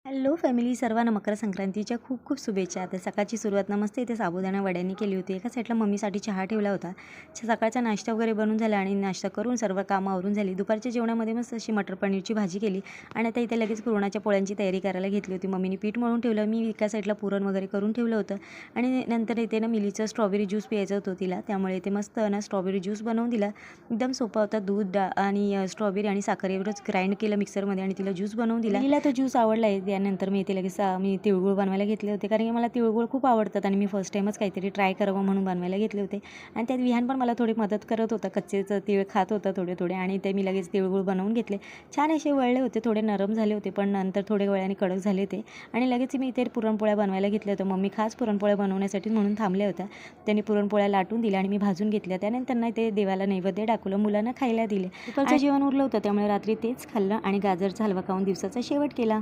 Hello family, सर्वांना मकर संक्रांतीच्या खूप खूप शुभेच्छा. तर सकाळची सुरुवात मस्त इथे साबुदाणा वड्यांनी केली होती. एका साईडला मम्मीसाठी चहा ठेवला होता. सकाळचा नाश्ता वगैरे बनवून झाला आणि नाश्ता करून सर्व कामं आवरून झाली. दुपारच्या जेवणामध्ये मस्त अशी मटर पनीरची भाजी केली आणि आता इथे लगेच पुरणाच्या पोळ्यांची तयारी करायला घेतली होती. मम्मीने पीठ मळून ठेवलं, मी एका साईडला पुरण वगैरे करून ठेवलं होतं आणि नंतर इथे ना मिलीचं स्ट्रॉबेरी ज्यूस प्यायचं होतं तिला, त्यामुळे इथे मस्त ना स्ट्रॉबेरी ज्यूस बनवून दिला. एकदम सोपा होता. दूध आणि स्ट्रॉबेरी आणि साखर एवढंच ग्राइंड केलं मिक्सरमध्ये आणि तिला ज्यूस बनवून दिला. तिला तो ज्यूस आवडला आहे. त्यानंतर मी इथे लगेच मी तिळगुळ बनवायला घेतले होते, कारण की मला तिळगुळ खूप आवडतात आणि मी फर्स्ट टाईमच काहीतरी ट्राय करावं म्हणून बनवायला घेतले होते. आणि त्यात विहान पण मला थोडी मदत करत होता, कच्चेचं तीळ खात होता थोडे थोडे, आणि ते मी लगेच तिळगुळ बनवून घेतले. छान असे वळले होते, थोडे नरम झाले होते पण नंतर थोडे वेळाने कडक झाले ते. आणि लगेच मी इथे पुरणपोळ्या बनवायला घेतल्या होत्या. मम्मी खास पुरणपोळ्या बनवण्यासाठी म्हणून थांबल्या होत्या. त्यांनी पुरणपोळ्या लाटून दिल्या आणि मी भाजून घेतल्या. त्यानंतर ना ते देवाला नैवेद्य दाखवलं, मुलांना खायला दिले. दुपारचं जेवण उरलं होतं त्यामुळे रात्री तेच खाल्लं आणि गाजरचा हलवा खाऊन दिवसाचा शेवट केला.